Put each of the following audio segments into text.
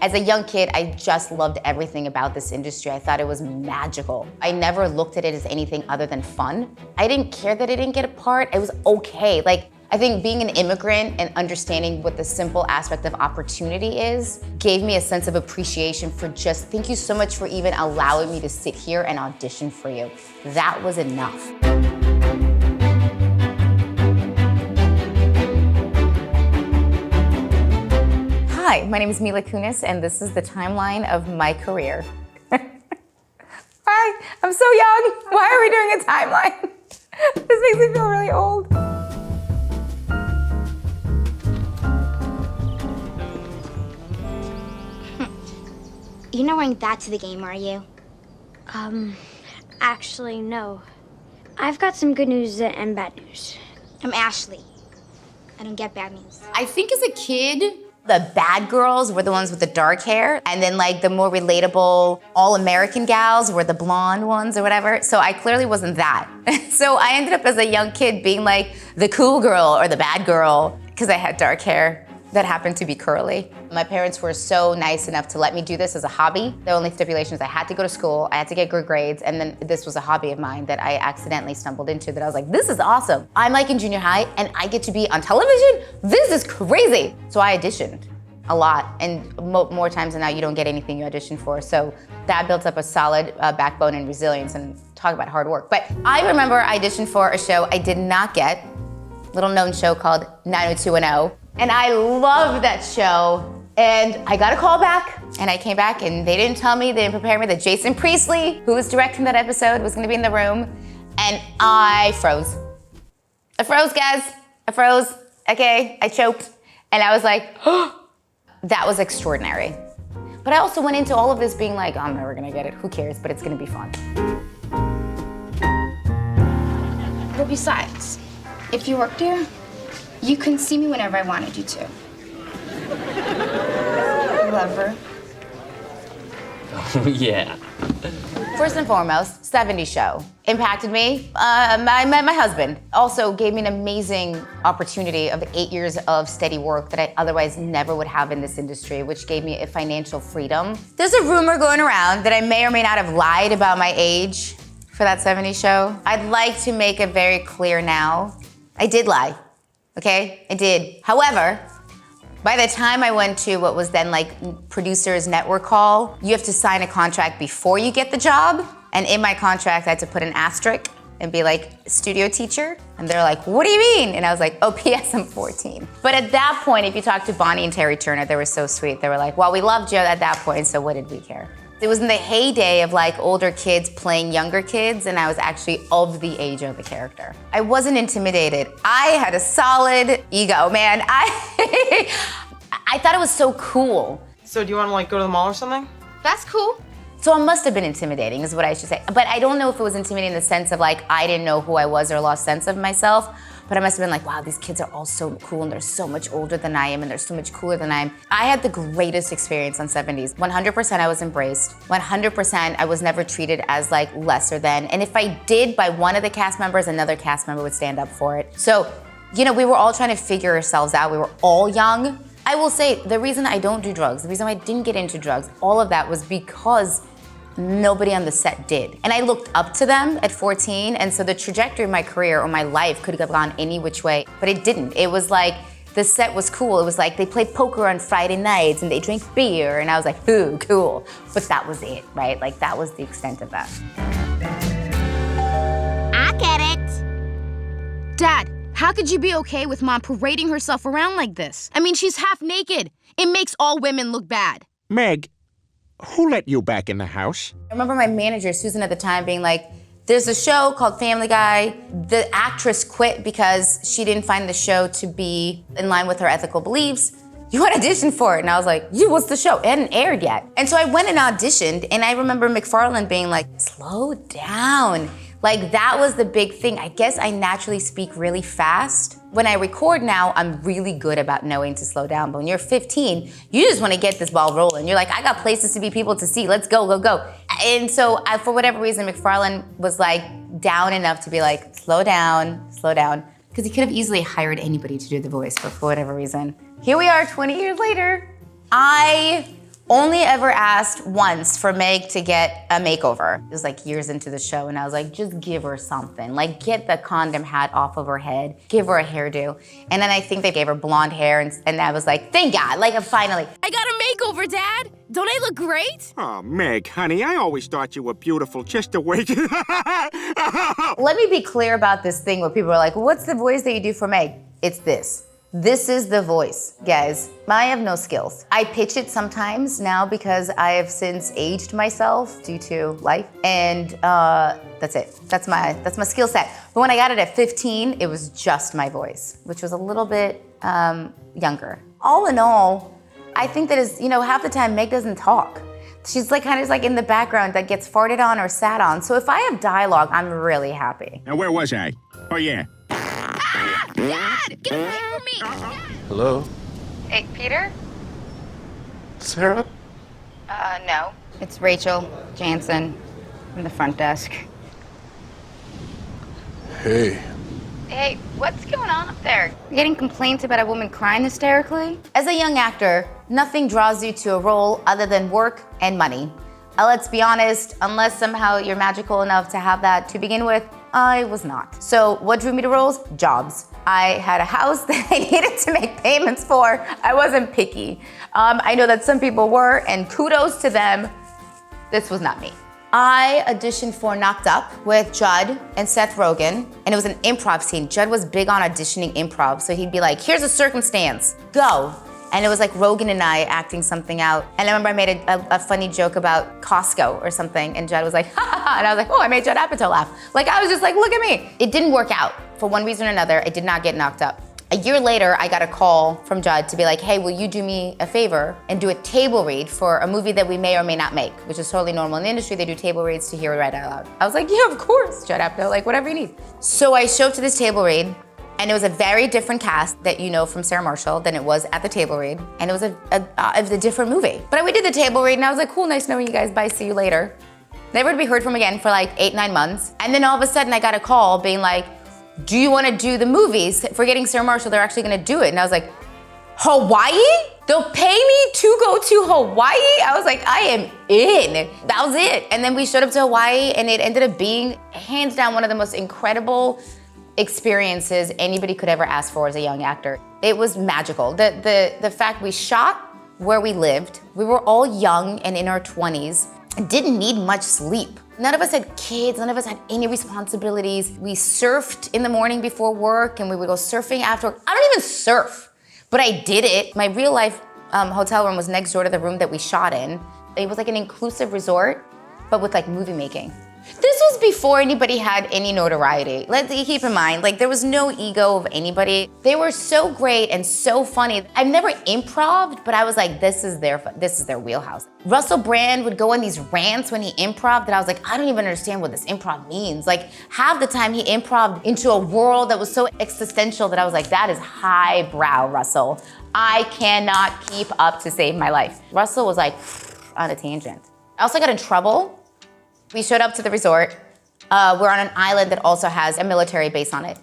As a young kid, I just loved everything about this industry. I thought it was magical. I never looked at it as anything other than fun. I didn't care that I didn't get a part. It was okay. Like, I think being an immigrant and understanding what the simple aspect of opportunity is gave me a sense of appreciation for just, thank you so much for even allowing me to sit here and audition for you. That was enough. Hi, my name is Mila Kunis, and this is the timeline of my career. Hi, I'm so young. Why are we doing a timeline? This makes me feel really old. You're not wearing that to the game, are you? Actually, no. I've got some good news and bad news. I'm Ashley. I don't get bad news. I think as a kid, the bad girls were the ones with the dark hair, and then like the more relatable all-American gals were the blonde ones or whatever. So I clearly wasn't that. So I ended up as a young kid being like the cool girl or the bad girl because I had dark hair that happened to be curly. My parents were so nice enough to let me do this as a hobby. The only stipulation is I had to go to school, I had to get good grades, and then this was a hobby of mine that I accidentally stumbled into that I was like, this is awesome. I'm like in junior high and I get to be on television? This is crazy. So I auditioned a lot, and more times than not, you don't get anything you audition for. So that built up a solid backbone and resilience, and talk about hard work. But I remember I auditioned for a show I did not get, little known show called 90210. And I loved that show. And I got a call back, and I came back, and they didn't tell me, they didn't prepare me that Jason Priestley, who was directing that episode, was gonna be in the room. And I froze. I froze, guys. I froze. Okay, I choked. And I was like, oh, that was extraordinary. But I also went into all of this being like, I'm never gonna get it. Who cares? But it's gonna be fun. But besides, if you worked here, you couldn't see me whenever I wanted you to. Lover. Oh, yeah. First and foremost, 70s show impacted me. I met my husband. Also gave me an amazing opportunity of 8 years of steady work that I otherwise never would have in this industry, which gave me a financial freedom. There's a rumor going around that I may or may not have lied about my age for that 70s show. I'd like to make it very clear now. I did lie, okay? I did. However, by the time I went to what was then like producers network call, you have to sign a contract before you get the job. And in my contract, I had to put an asterisk and be like, studio teacher. And they're like, what do you mean? And I was like, oh, P.S. I'm 14. But at that point, if you talk to Bonnie and Terry Turner, they were so sweet. They were like, well, we loved you at that point, so what did we care? It was in the heyday of like older kids playing younger kids, and I was actually of the age of the character. I wasn't intimidated. I had a solid ego, man. I thought it was so cool. So do you want to like go to the mall or something? That's cool. So it must have been intimidating is what I should say. But I don't know if it was intimidating in the sense of like, I didn't know who I was or lost sense of myself. But I must have been like, wow, these kids are all so cool and they're so much older than I am and they're so much cooler than I am. I had the greatest experience on 70s. 100% I was embraced. 100% I was never treated as like lesser than. And if I did by one of the cast members, another cast member would stand up for it. So, you know, we were all trying to figure ourselves out. We were all young. I will say the reason I don't do drugs, the reason I didn't get into drugs, all of that was because nobody on the set did. And I looked up to them at 14, and so the trajectory of my career or my life could have gone any which way, but it didn't. It was like, the set was cool. It was like they played poker on Friday nights and they drank beer, and I was like, ooh, cool. But that was it, right? Like that was the extent of that. I get it. Dad, how could you be okay with Mom parading herself around like this? I mean, she's half naked. It makes all women look bad. Meg, who let you back in the house? I remember my manager, Susan at the time, being like, there's a show called Family Guy. The actress quit because she didn't find the show to be in line with her ethical beliefs. You want to audition for it? And I was like, what's the show? It hadn't aired yet. And so I went and auditioned, and I remember McFarlane being like, slow down. Like that was the big thing. I guess I naturally speak really fast. When I record now, I'm really good about knowing to slow down. But when you're 15, you just want to get this ball rolling. You're like, I got places to be, people to see. Let's go, go, go. And so for whatever reason, McFarlane was like down enough to be like, slow down, slow down. Because he could have easily hired anybody to do the voice, but for whatever reason. Here we are 20 years later. I Only ever asked once for Meg to get a makeover. It was like years into the show, and I was like, just give her something. Like, get the condom hat off of her head, give her a hairdo. And then I think they gave her blonde hair, and I was like, thank God, like, finally. I got a makeover, Dad. Don't I look great? Oh, Meg, honey, I always thought you were beautiful just the way. Let me be clear about this thing where people are like, what's the voice that you do for Meg? It's this. This is the voice, guys. I have no skills. I pitch it sometimes now because I have since aged myself due to life, and that's it. That's my skill set. But when I got it at 15, it was just my voice, which was a little bit younger. All in all, I think that is, half the time Meg doesn't talk. She's like kind of like in the background that gets farted on or sat on. So if I have dialogue, I'm really happy. Now, where was I? Oh, yeah. Dad, get away from me! Hello? Hey, Peter? Sarah? No. It's Rachel Jansen from the front desk. Hey. Hey, what's going on up there? You're getting complaints about a woman crying hysterically? As a young actor, nothing draws you to a role other than work and money. Let's be honest, unless somehow you're magical enough to have that to begin with, I was not. So what drew me to roles? Jobs. I had a house that I needed to make payments for. I wasn't picky. I know that some people were, and kudos to them. This was not me. I auditioned for Knocked Up with Judd and Seth Rogen, and it was an improv scene. Judd was big on auditioning improv, so he'd be like, here's a circumstance, go. And it was like Rogen and I acting something out. And I remember I made a funny joke about Costco or something, and Judd was like, ha ha ha, and I was like, oh, I made Judd Apatow laugh. Like, I was just like, look at me. It didn't work out. For one reason or another, I did not get knocked up. A year later, I got a call from Judd to be like, hey, will you do me a favor and do a table read for a movie that we may or may not make, which is totally normal in the industry. They do table reads to hear it right out loud. I was like, yeah, of course, Judd Apatow, like whatever you need. So I showed up to this table read, and it was a very different cast that you know from Sarah Marshall than it was at the table read, and it was a different movie. But we did the table read, and I was like, cool, nice knowing you guys, bye, see you later. Never to be heard from again for like 8-9 months. And then all of a sudden I got a call being like, do you want to do the movies? Forgetting Sarah Marshall, they're actually going to do it. And I was like, Hawaii? They'll pay me to go to Hawaii? I was like, I am in. That was it. And then we showed up to Hawaii, and it ended up being hands down one of the most incredible experiences anybody could ever ask for as a young actor. It was magical. The fact we shot where we lived, we were all young and in our 20s, and didn't need much sleep. None of us had kids, none of us had any responsibilities. We surfed in the morning before work, and we would go surfing after work. I don't even surf, but I did it. My real life hotel room was next door to the room that we shot in. It was like an inclusive resort, but with like movie making. This was before anybody had any notoriety. Let's keep in mind, like there was no ego of anybody. They were so great and so funny. I've never improv'd, but I was like, this is their wheelhouse. Russell Brand would go on these rants when he improv'd that I was like, I don't even understand what this improv means. Like half the time he improv'd into a world that was so existential that I was like, that is highbrow, Russell. I cannot keep up to save my life. Russell was like on a tangent. I also got in trouble. We showed up to the resort. We're on an island that also has a military base on it.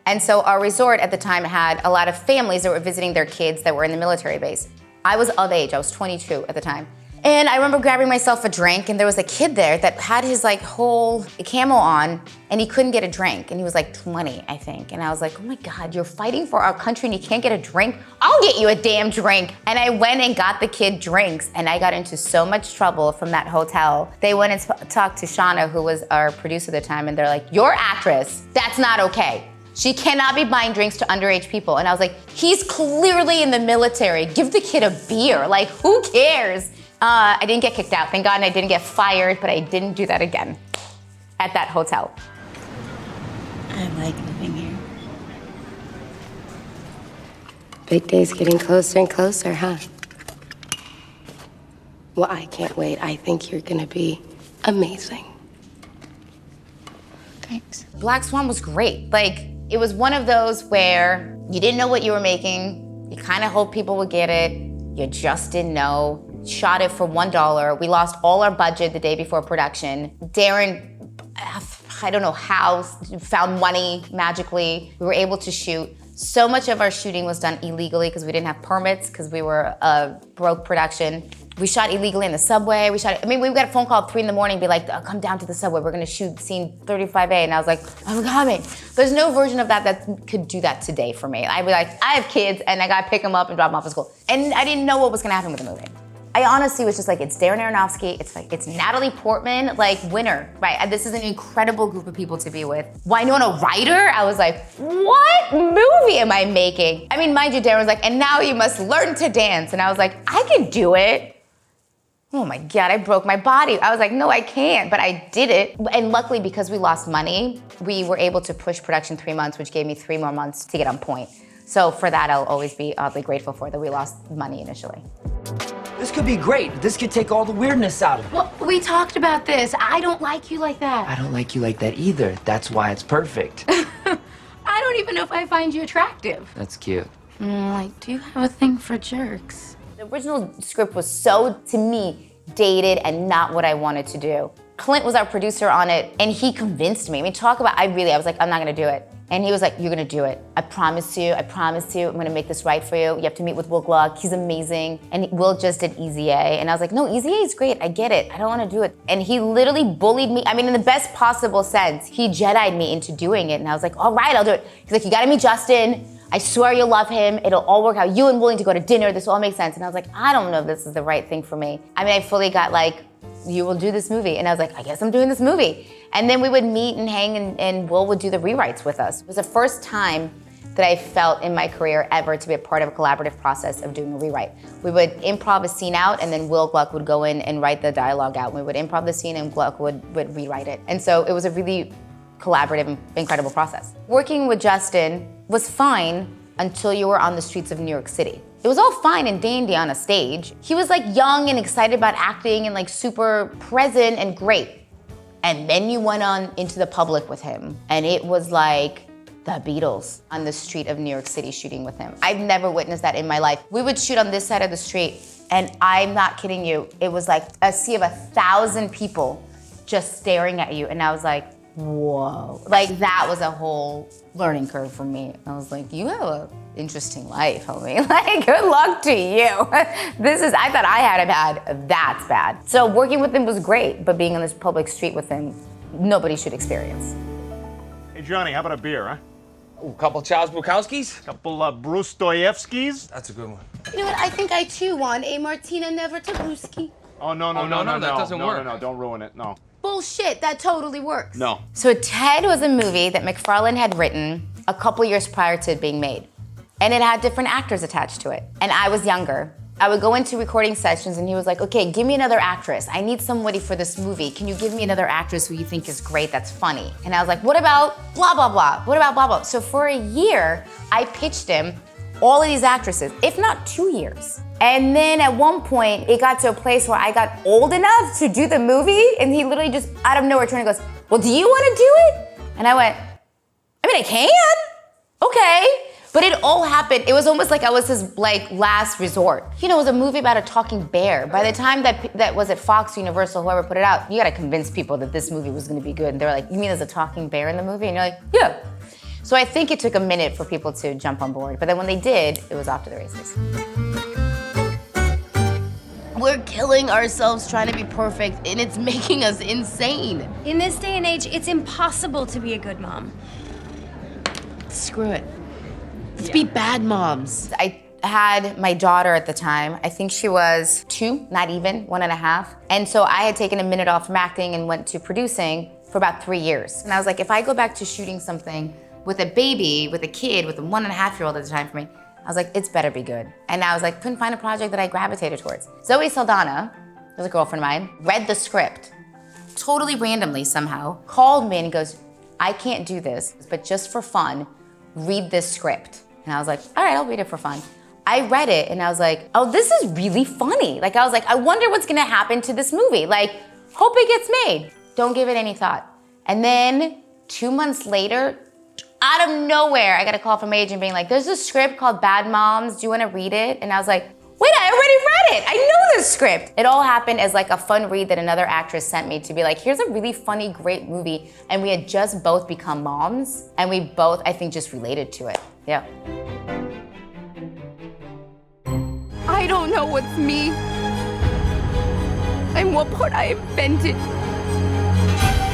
And so our resort at the time had a lot of families that were visiting their kids that were in the military base. I was of age, I was 22 at the time. And I remember grabbing myself a drink, and there was a kid there that had his like whole camo on, and he couldn't get a drink. And he was like 20, I think. And I was like, oh my God, you're fighting for our country and you can't get a drink? I'll get you a damn drink. And I went and got the kid drinks, and I got into so much trouble from that hotel. They went and talked to Shauna, who was our producer at the time, and they're like, your actress, that's not okay. She cannot be buying drinks to underage people. And I was like, he's clearly in the military. Give the kid a beer. Like, who cares? I didn't get kicked out, thank God, and I didn't get fired, but I didn't do that again at that hotel. I like living here. Big day's getting closer and closer, huh? Well, I can't wait. I think you're gonna be amazing. Thanks. Black Swan was great. Like, it was one of those where you didn't know what you were making, you kind of hoped people would get it, you just didn't know. Shot it for $1. We lost all our budget the day before production. Darren, I don't know how, found money magically. We were able to shoot. So much of our shooting was done illegally because we didn't have permits, because we were a broke production. We shot illegally in the subway. We got a phone call at 3 in the morning, be like, come down to the subway. We're gonna shoot scene 35A. And I was like, I'm coming. There's no version of that could do that today for me. I'd be like, I have kids and I gotta pick them up and drop them off at school. And I didn't know what was gonna happen with the movie. I honestly was just like, it's Darren Aronofsky, it's Natalie Portman, like winner, right? This is an incredible group of people to be with. Winona Ryder, I was like, what movie am I making? I mean, mind you, Darren was like, and now you must learn to dance. And I was like, I can do it. Oh my God, I broke my body. I was like, no, I can't, but I did it. And luckily, because we lost money, we were able to push production 3 months, which gave me 3 more months to get on point. So for that, I'll always be oddly grateful for that we lost money initially. This could be great. This could take all the weirdness out of it. Well, we talked about this. I don't like you like that. I don't like you like that either. That's why it's perfect. I don't even know if I find you attractive. That's cute. Like, do you have a thing for jerks? The original script was so, to me, dated and not what I wanted to do. Clint was our producer on it, and he convinced me. I mean, I was like, I'm not gonna do it. And he was like, you're gonna do it. I promise you, I'm gonna make this right for you. You have to meet with Will Gluck, he's amazing. And Will just did Easy A. And I was like, no, Easy A is great, I get it, I don't wanna do it. And he literally bullied me, I mean, in the best possible sense. He Jedi'd me into doing it, and I was like, all right, I'll do it. He's like, you gotta meet Justin. I swear you'll love him, it'll all work out. You and Willing to go to dinner, this all makes sense. And I was like, I don't know if this is the right thing for me. I mean, I fully got like, you will do this movie. And I was like, I guess I'm doing this movie. And then we would meet and hang and Will would do the rewrites with us. It was the first time that I felt in my career ever to be a part of a collaborative process of doing a rewrite. We would improv a scene out and then Will Gluck would go in and write the dialogue out. We would improv the scene and Gluck would rewrite it. And so it was a really collaborative and incredible process. Working with Justin was fine until you were on the streets of New York City. It was all fine and dandy on a stage. He was like young and excited about acting and like super present and great. And then you went on into the public with him and it was like the Beatles on the street of New York City shooting with him. I've never witnessed that in my life. We would shoot on this side of the street and I'm not kidding you, it was like a sea of 1,000 people just staring at you and I was like, whoa. Like that was a whole learning curve for me. I was like, you have an interesting life, homie. Like, good luck to you. I thought I had it bad, that's bad. So working with him was great, but being on this public street with him, nobody should experience. Hey, Johnny, how about a beer, huh? Ooh, couple Charles Bukowskis? Couple Brustoyevskis? That's a good one. You know what, I think I too want a Martina Nevertabuski. Oh, no, that doesn't work. No, don't ruin it, no. Bullshit, that totally works. No. So Ted was a movie that McFarlane had written a couple years prior to it being made. And it had different actors attached to it. And I was younger. I would go into recording sessions and he was like, okay, give me another actress. I need somebody for this movie. Can you give me another actress who you think is great, that's funny? And I was like, what about blah, blah, blah? What about blah, blah? So for a year, I pitched him all of these actresses, if not 2 years. And then at one point, it got to a place where I got old enough to do the movie, and he literally just out of nowhere turned and goes, well, do you want to do it? And I went, I mean, I can, okay. But it all happened, it was almost like I was his like last resort. You know, it was a movie about a talking bear. By the time that was at Fox, Universal, whoever put it out, you gotta convince people that this movie was gonna be good. And they're like, you mean there's a talking bear in the movie? And you're like, yeah. So I think it took a minute for people to jump on board, but then when they did, it was off to the races. We're killing ourselves trying to be perfect, and it's making us insane. In this day and age, it's impossible to be a good mom. Screw it. Let's be bad moms. I had my daughter at the time. I think she was 2, not even, 1.5. And so I had taken a minute off from acting and went to producing for about 3 years. And I was like, if I go back to shooting something with a baby, with a kid, with a 1.5-year-old at the time for me, I was like, it's better be good. And I was like, couldn't find a project that I gravitated towards. Zoe Saldana, who's a girlfriend of mine, read the script, totally randomly somehow, called me and goes, I can't do this, but just for fun, read this script. And I was like, all right, I'll read it for fun. I read it and I was like, oh, this is really funny. Like, I was like, I wonder what's gonna happen to this movie. Like, hope it gets made. Don't give it any thought. And then 2 months later, out of nowhere, I got a call from my agent being like, there's a script called Bad Moms, do you wanna read it? And I was like, wait, I already read it, I know this script. It all happened as like a fun read that another actress sent me to be like, here's a really funny, great movie. And we had just both become moms, and we both, I think, just related to it, yeah. I don't know what's me. time what part I invented.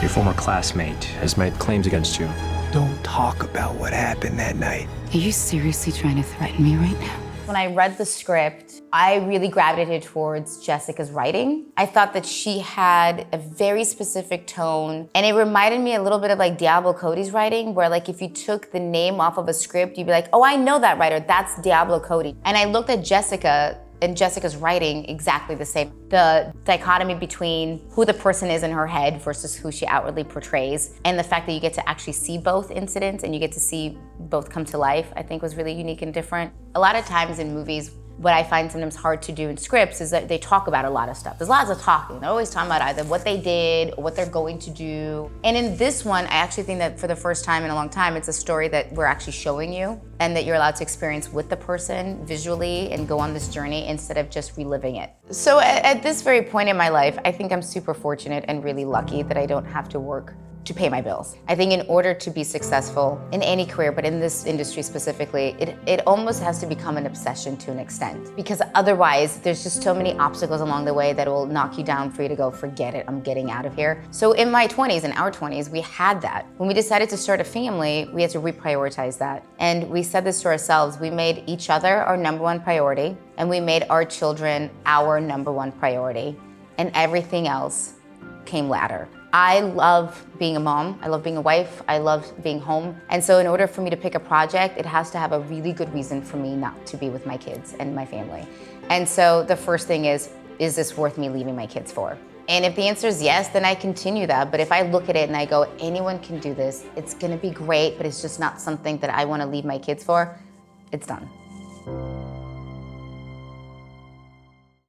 Your former classmate has made claims against you. Don't talk about what happened that night. Are you seriously trying to threaten me right now? When I read the script, I really gravitated towards Jessica's writing. I thought that she had a very specific tone, and it reminded me a little bit of like Diablo Cody's writing, where like if you took the name off of a script, you'd be like, oh, I know that writer, that's Diablo Cody. And I looked at Jessica, and Jessica's writing exactly the same. The dichotomy between who the person is in her head versus who she outwardly portrays, and the fact that you get to actually see both incidents and you get to see both come to life, I think was really unique and different. A lot of times in movies, what I find sometimes hard to do in scripts is that they talk about a lot of stuff. There's lots of talking. They're always talking about either what they did or what they're going to do. And in this one, I actually think that for the first time in a long time, it's a story that we're actually showing you and that you're allowed to experience with the person visually and go on this journey instead of just reliving it. So at this very point in my life, I think I'm super fortunate and really lucky that I don't have to work to pay my bills. I think in order to be successful in any career, but in this industry specifically, it almost has to become an obsession to an extent, because otherwise there's just so many obstacles along the way that will knock you down for you to go, forget it, I'm getting out of here. So in my 20s, in our 20s, we had that. When we decided to start a family, we had to reprioritize that. And we said this to ourselves, we made each other our #1 priority, and we made our children our #1 priority, and everything else came later. I love being a mom, I love being a wife, I love being home. And so in order for me to pick a project, it has to have a really good reason for me not to be with my kids and my family. And so the first thing is this worth me leaving my kids for? And if the answer is yes, then I continue that. But if I look at it and I go, anyone can do this, it's gonna be great, but it's just not something that I wanna leave my kids for, it's done.